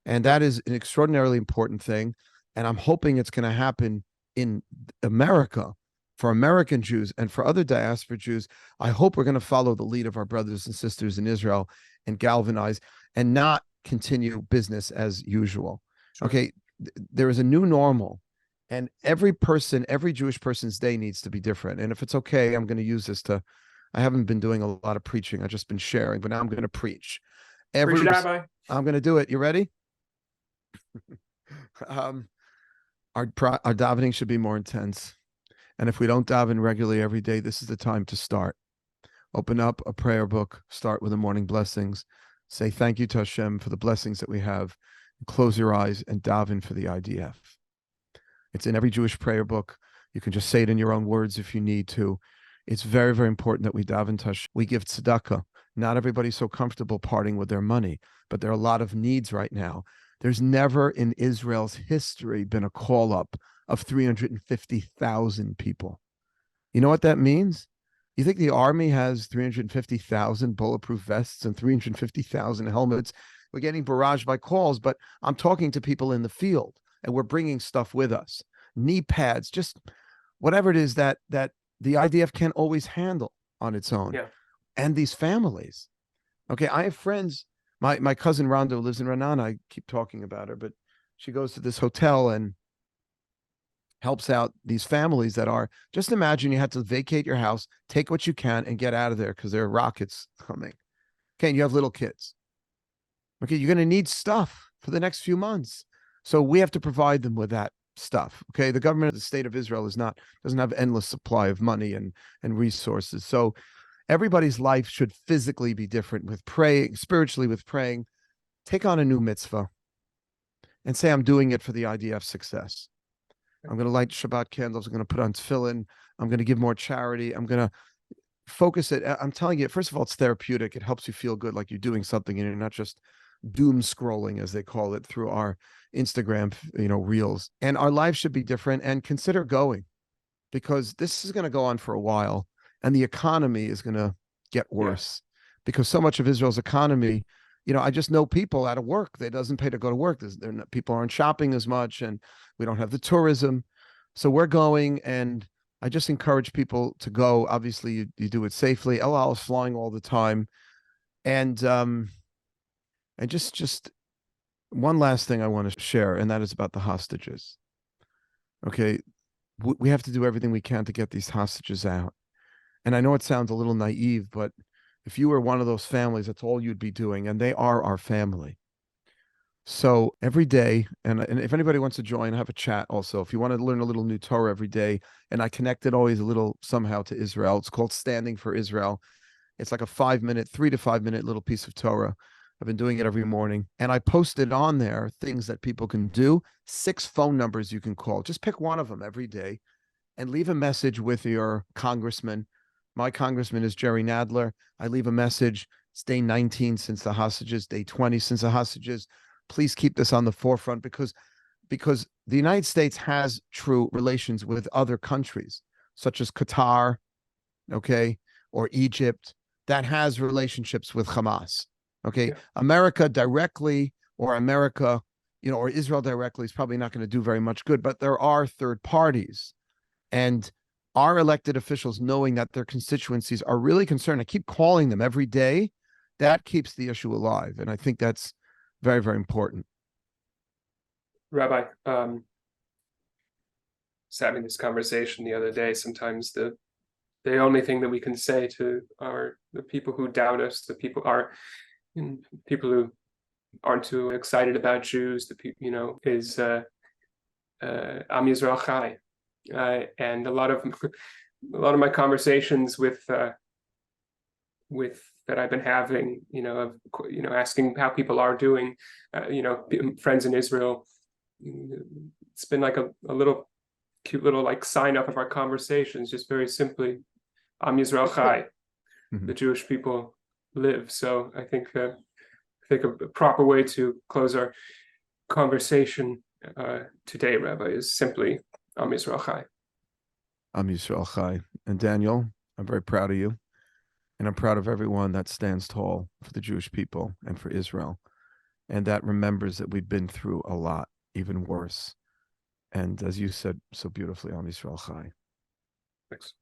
And that is an extraordinarily important thing. And I'm hoping it's going to happen in America for American Jews and for other diaspora Jews. I hope we're going to follow the lead of our brothers and sisters in Israel and galvanize and not continue business as usual. Sure. Okay, there is a new normal, and every Jewish person's day needs to be different. And if it's okay, I'm going to use this to, I haven't been doing a lot of preaching. I've just been sharing, but now I'm going to preach. Preach, Rabbi. I'm going to do it. You ready? Our davening should be more intense. And if we don't daven regularly every day, this is the time to start. Open up a prayer book, start with the morning blessings. Say thank you to Hashem for the blessings that we have. Close your eyes and daven for the IDF. It's in every Jewish prayer book. You can just say it in your own words if you need to. It's very, very important that we daven to Hashem. We give tzedakah. Not everybody's so comfortable parting with their money, but there are a lot of needs right now. There's never in Israel's history been a call up of 350,000 people. You know what that means? You think the army has 350,000 bulletproof vests and 350,000 helmets? We're getting barraged by calls, but I'm talking to people in the field and we're bringing stuff with us. Knee pads, just whatever it is that the IDF can't always handle on its own. Yeah. And these families. Okay, I have friends. My cousin Rondo lives in Ranana. I keep talking about her, but she goes to this hotel and helps out these families that are, just imagine you had to vacate your house, take what you can and get out of there because there are rockets coming. Okay, and you have little kids. Okay, you're going to need stuff for the next few months. So we have to provide them with that stuff. Okay, the government of the state of Israel doesn't have endless supply of money and resources. So everybody's life should physically be different with praying, spiritually with praying. Take on a new mitzvah and say, I'm doing it for the IDF success. I'm going to light Shabbat candles. I'm going to put on tefillin. I'm going to give more charity. I'm going to focus it. I'm telling you, first of all, it's therapeutic. It helps you feel good, like you're doing something and you're not just doom scrolling, as they call it, through our Instagram, reels. And our lives should be different. And consider going, because this is going to go on for a while. And the economy is going to get worse because so much of Israel's economy, I just know people out of work. They doesn't pay to go to work. People aren't shopping as much and we don't have the tourism. So we're going, and I just encourage people to go. Obviously, you do it safely. El Al is flying all the time. And just one last thing I want to share, and that is about the hostages. Okay, we have to do everything we can to get these hostages out. And I know it sounds a little naive, but if you were one of those families, that's all you'd be doing. And they are our family. So every day, and if anybody wants to join, I have a chat also. If you want to learn a little new Torah every day, and I connect it always a little somehow to Israel. It's called Standing for Israel. It's like a 3 to 5 minute little piece of Torah. I've been doing it every morning. And I posted on there things that people can do, 6 phone numbers you can call. Just pick one of them every day and leave a message with your congressman. My congressman is Jerry Nadler. I leave a message. It's day 19 since the hostages, day 20 since the hostages. Please keep this on the forefront because the United States has true relations with other countries, such as Qatar, okay, or Egypt, that has relationships with Hamas. Okay, yeah. America directly or Israel directly is probably not going to do very much good, but there are third parties. And our elected officials, knowing that their constituencies are really concerned, I keep calling them every day, that keeps the issue alive. And I think that's very, very important. Rabbi, just having this conversation the other day, sometimes the only thing that we can say to the people who doubt us, the people who aren't too excited about Jews, the people, is Am Yisrael Chai. And a lot of my conversations with that I've been having, asking how people are doing, friends in Israel, it's been like a little cute little like sign up of our conversations, just very simply, Am Yisrael Chai, the Jewish people live. So I think a proper way to close our conversation today, Rabbi, is simply Am Yisrael Chai. Am Yisrael Chai. And Daniel, I'm very proud of you. And I'm proud of everyone that stands tall for the Jewish people and for Israel. And that remembers that we've been through a lot, even worse. And as you said so beautifully, Am Yisrael Chai. Thanks.